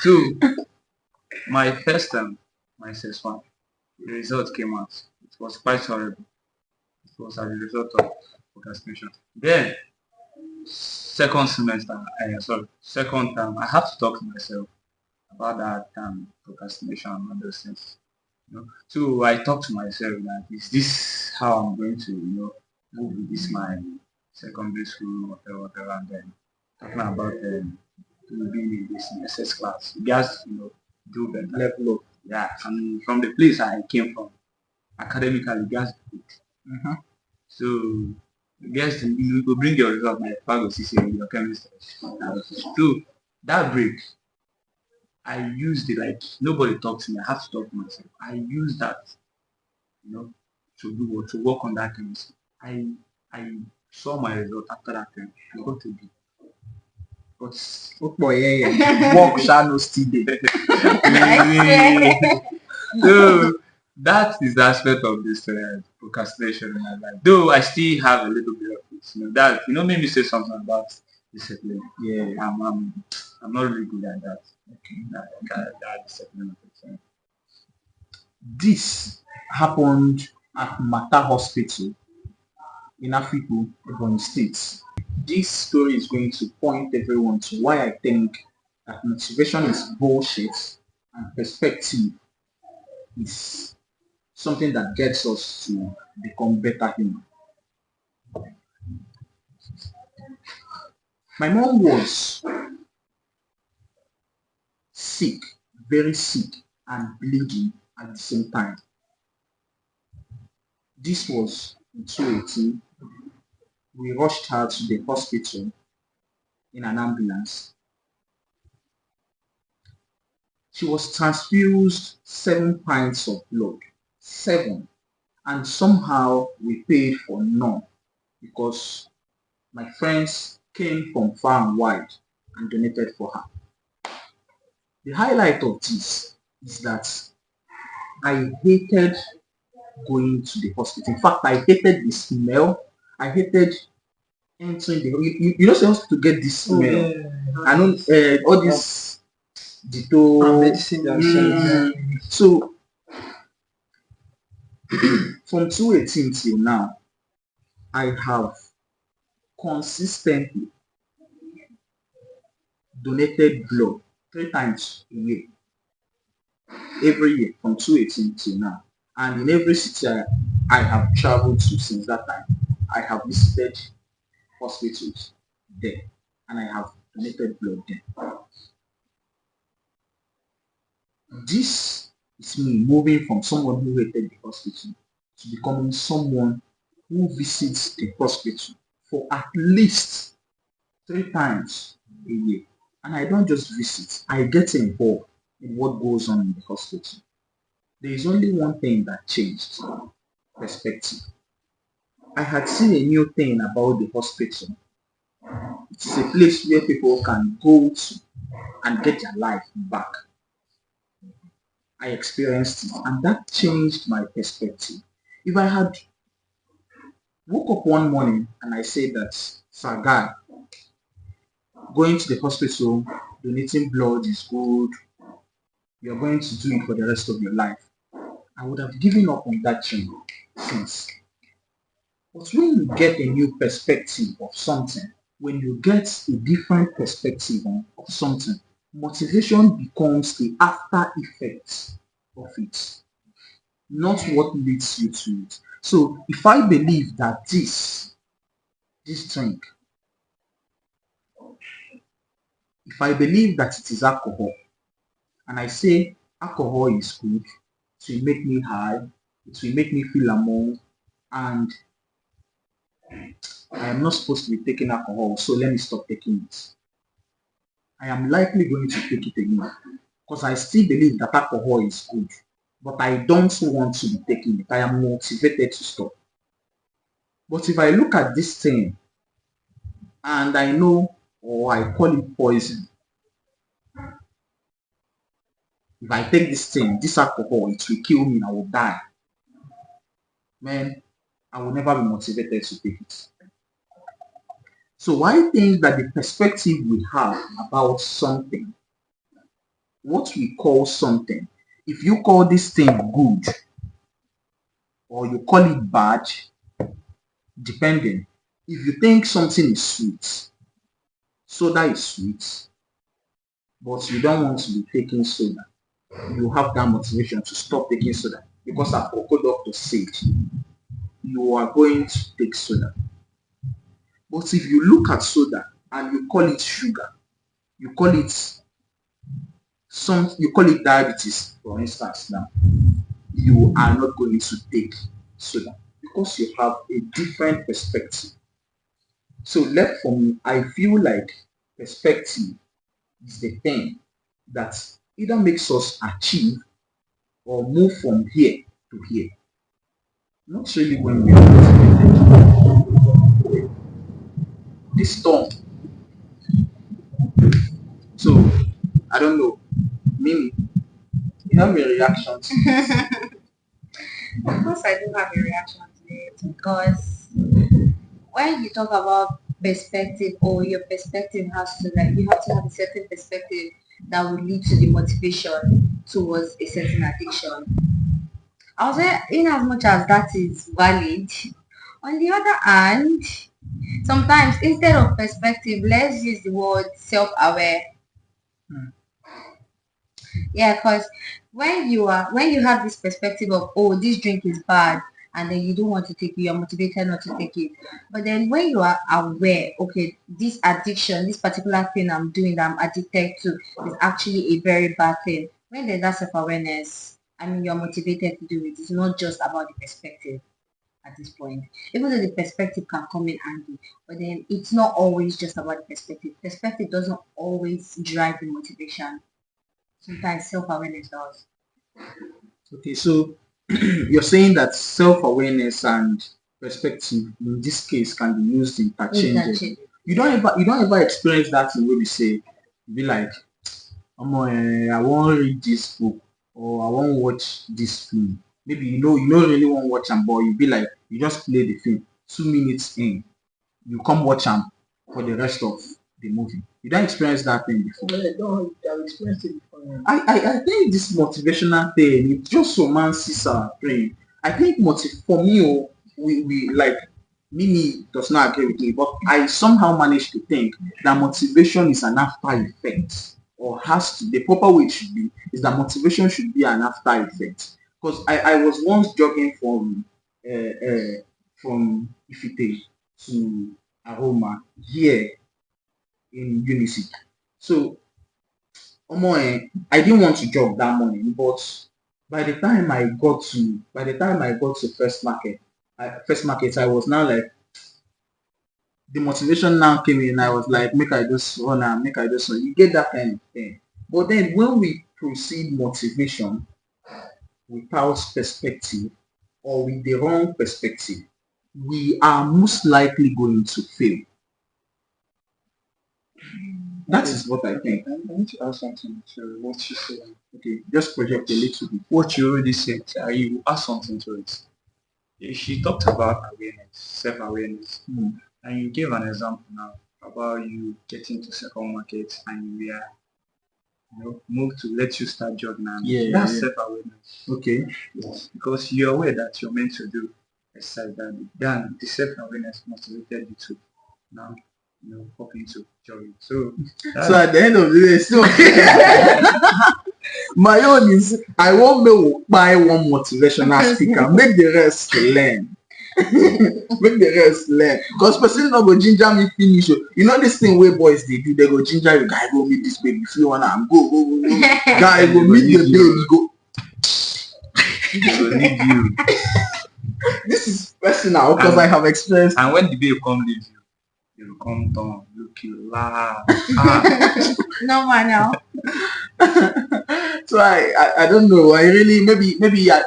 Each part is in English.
Two, my first time, my SS1, the result came out. It was quite horrible. It was as a result of procrastination. Then, second semester, second term, I have to talk to myself about that procrastination and all those things. So I talk to myself that is this how I'm going to, move with this my secondary school, whatever, and then talking about being in this SS class. You guys, do better. Level up. Yeah, and from the place I came from, academically, you guys good. So you guys, you go bring your result, my father see your chemistry. So that break, I used it like nobody talks to me. I have to talk to myself. I use that, to do what to work on that chemistry. I saw my result after that time. I got to be. But work shall not still there. So that is the aspect of this procrastination in my life. Though I still have a little bit of it. That made me say something about discipline. Yeah, I'm not really good at that. Okay, that discipline of it. This happened at Mata Hospital in Afikpo, Ebonyi State. This story is going to point everyone to why I think that motivation is bullshit and perspective is something that gets us to become better human. My mom was sick, very sick, and bleeding at the same time. This was in 2018. We rushed her to the hospital in an ambulance. She was transfused 7 pints of blood, 7, and somehow we paid for none because my friends came from far and wide and donated for her. The highlight of this is that I hated going to the hospital. In fact, I hated the smell. I hated entering the you know supposed to get this smell. I know all this dito medicine. So from 2018 till now, I have consistently donated blood 3 times a year, every year from 2018 till now. And in every city I have traveled to since that time, I have visited hospitals there and I have donated blood there. This is me moving from someone who hated the hospital to becoming someone who visits the hospital for at least 3 times a year. And I don't just visit, I get involved in what goes on in the hospital. There is only one thing that changed: perspective. I had seen a new thing about the hospital. It's a place where people can go to and get their life back. I experienced it and that changed my perspective. If I had woke up one morning and I said that, Sirguy, going to the hospital, donating blood is good, you're going to do it for the rest of your life, I would have given up on that dream since. But when you get a new perspective of something, when you get a different perspective of something, motivation becomes the after effect of it, not what leads you to it. So if I believe that this drink, if I believe that it is alcohol, and I say alcohol is good, it will make me high, it will make me feel among, and I am not supposed to be taking alcohol, so let me stop taking it. I am likely going to take it again because I still believe that alcohol is good, but I don't want to be taking it. I am motivated to stop. But if I look at this thing and I know, or I call it poison, if I take this thing, this alcohol, it will kill me, I will die, man, I will never be motivated to take it. So I think that the perspective we have about something, what we call something, if you call this thing good or you call it bad, depending. If you think something is sweet, soda is sweet, but you don't want to be taking soda, you have that motivation to stop taking soda because our doctor said you are going to take soda. But if you look at soda and you call it sugar, you call it diabetes, for instance, now you are not going to take soda because you have a different perspective. So left for me, I feel like perspective is the thing that either makes us achieve or move from here to here. Not really when we are motivated. This storm. So I don't know. Mimi, you have a reaction to this? Of course, I do have a reaction to it because when you talk about perspective or your perspective has to you have to have a certain perspective that will lead to the motivation towards a certain addiction. I'll say in as much as that is valid, on the other hand, sometimes instead of perspective, let's use the word self-aware. Yeah, because when you have this perspective of, oh, this drink is bad, and then you don't want to take it, you're motivated not to take it. But then when you are aware, okay, this addiction, this particular thing I'm doing that I'm addicted to is actually a very bad thing. When there's that self-awareness, I mean, you're motivated to do it. It's not just about the perspective at this point. Even though the perspective can come in handy, but then it's not always just about the perspective. Perspective doesn't always drive the motivation. Sometimes self-awareness does. Okay, so you're saying that self-awareness and perspective in this case can be used interchangeably. You don't ever experience that in where we say, be like, I won't read this book or I won't watch this film. Maybe you don't really want to watch them, but you be like, you just play the film. 2 minutes in, you come watch them for the rest of the movie. You don't experience that thing before. No, I've experienced it before. I think this motivational thing, it just romances our brain. I think for me, we like Mimi does not agree with me, but I somehow managed to think that motivation is an after effect, or has to, the proper way it should be is that motivation should be an after effect. Because I was once jogging from Ifite to Aroma here in Unity. So I didn't want to jog that morning, but by the time I got to first market, I was now like, the motivation now came in. I was like, make I just run and make I just run. You get that kind of thing. But then when we proceed motivation without perspective or with the wrong perspective, we are most likely going to fail. That is what I think. I need to add something to what you said. Okay, just project a little bit. What you already said, you add something to it. She talked about awareness, self-awareness, and you gave an example now about you getting to second market and you are move to let you start jogging. That's self-awareness. Okay. Yes, because you're aware that you're meant to do exercise that then the self-awareness motivated you to now hop into jogging. So at the end of the day, still my own is I won't buy one motivational speaker, make the rest learn. Make the rest learn. Because person not go ginger me finish. You know this thing where boys they do, they go ginger you, guy go meet this baby. If you wanna go. Guy go meet the baby, go. Need you. This is personal because I have experienced. And when the baby come leave you will come down, look you laugh. No man now. So I don't know. I really maybe at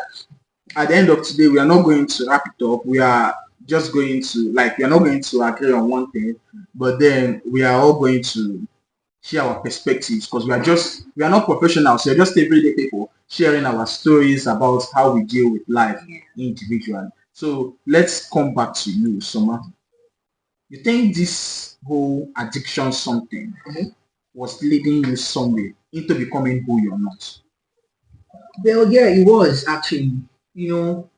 the end of today we are not going to wrap it up. We are just going to we are not going to agree on one thing, but then we are all going to share our perspectives because we are not professionals. We are just everyday people sharing our stories about how we deal with life individually. So let's come back to you, Soma. You think this whole addiction something was leading you somewhere into becoming who you're not? Well, yeah, it was actually. You know,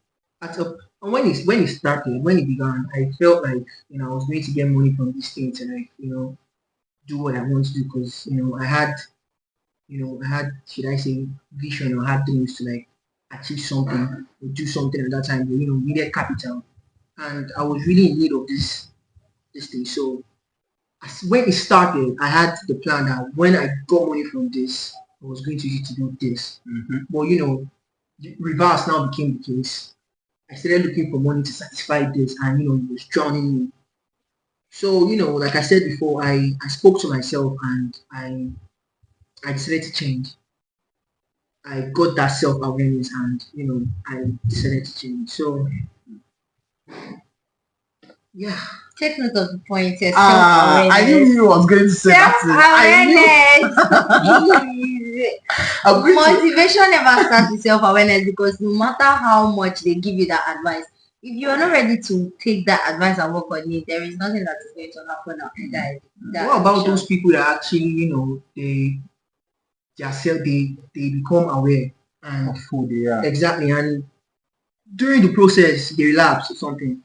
at a when it started, when it began, I felt like I was going to get money from these things and do what I want to do because I had, should I say, vision or had dreams to like achieve something or do something at that time. But, needed capital, and I was really in need of this thing. So when it started, I had the plan that when I got money from this, I was going to use it to do this. But the reverse now became the case. I started looking for money to satisfy this, and it was drowning me. So like I said before, I spoke to myself and I decided to change. I got that self awareness, and I decided to change. So yeah. Take note of the point. Self I knew awareness. you was going to say Self that. awareness. Motivation never starts with self awareness because no matter how much they give you that advice, if you are not ready to take that advice and work on it, there is nothing that is going to happen after that. What about those people that actually they become aware and Of who they are. exactly, and during the process they relapse or something.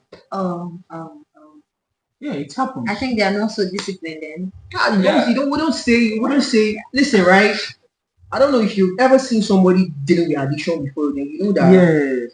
Yeah, it happens. I think they are not so disciplined then. We don't say. Listen, right? I don't know if you've ever seen somebody dealing with addiction before. Then you know that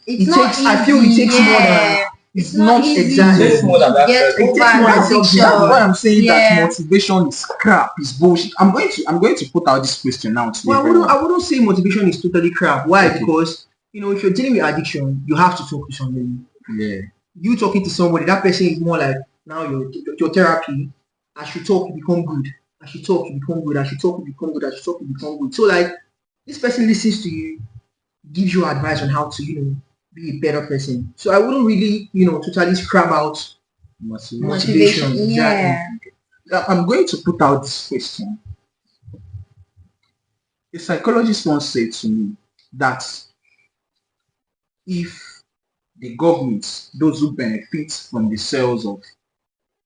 It's not takes. easy. I feel it takes more than. It's not easy exactly. It's more than to that. get It takes over more than addiction. That's why I'm saying that Yeah. motivation is crap, is bullshit. I'm going to put out this question now today. Well, I wouldn't say motivation is totally crap. Why? Okay. Because if you're dealing with addiction, you have to talk to somebody. Yeah. You talking to somebody, that person is more like now your therapy. As you talk, you become good. As you talk, you become good. As you talk, you become good. As you talk, you become good. So like this person listens to you, gives you advice on how to be a better person. So I wouldn't really totally scrap out motivation. Yeah. I'm going to put out this question. A psychologist once said to me that if the government, those who benefit from the sales of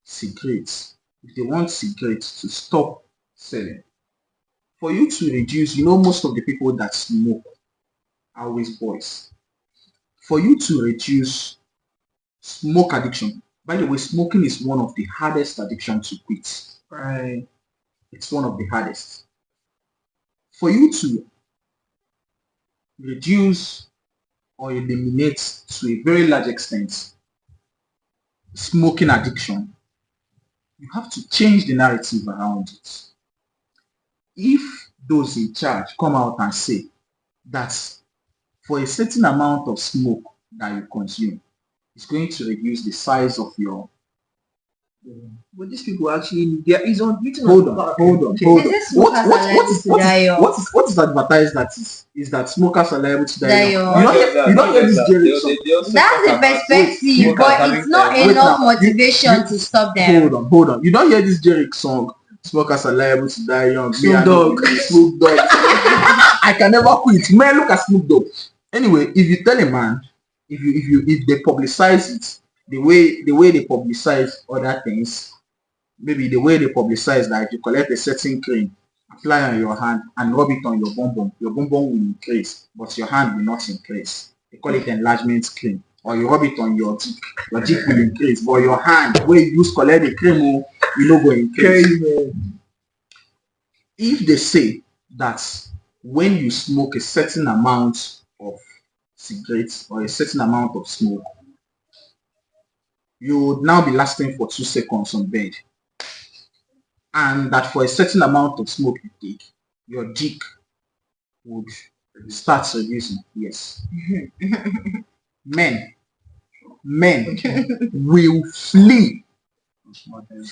cigarettes, if they want cigarettes to stop selling, for you to reduce, most of the people that smoke are always boys. For you to reduce smoke addiction, by the way, smoking is one of the hardest addiction to quit. Right. It's one of the hardest. For you to reduce or eliminate to a very large extent smoking addiction, you have to change the narrative around it. If those in charge come out and say that for a certain amount of smoke that you consume, it's going to reduce the size of your. But these people actually there is on written Hold on. on. Is this smokers are liable to die off? What is advertised that is that smokers are liable to die Die young? off. You don't hear this Jerry song. That's the perspective, but it's not enough motivation to stop them. Hold on. You don't hear this Jerry song. Smokers are liable to die young. Snoop Dogg. Snoop Dogg. I can never quit. Man, look at Snoop Dogg. Anyway, if you tell a man, if they publicize it the way they publicize other things, maybe the way they publicize that if you collect a certain cream, apply on your hand and rub it on your bum will increase, but your hand will not increase. They call it enlargement cream. Or you rub it on your dick will increase, but your hand where you use collect the cream will not go increase. If they say that when you smoke a certain amount of cigarettes or a certain amount of smoke, you would now be lasting for 2 seconds on bed, and that for a certain amount of smoke you take, your dick would start reducing. Yes. Men will flee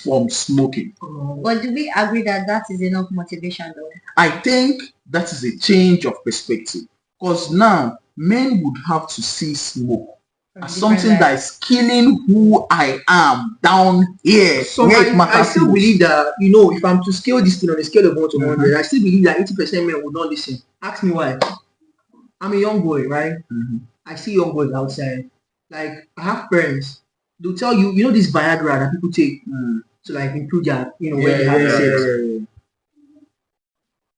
from smoking. But do we agree that is enough motivation though? I think that is a change of perspective, because now men would have to see smoke as something that is killing who I am down here. So I still believe that if I'm to scale this thing on a scale of 1 to 100, I still believe that 80% men would not listen. Ask me why. I'm a young boy, right? I see young boys outside. Like I have friends they'll tell you, you know, this Viagra that people take to like improve their, you know, when Yeah, they're yeah, having yeah, sex. yeah, yeah.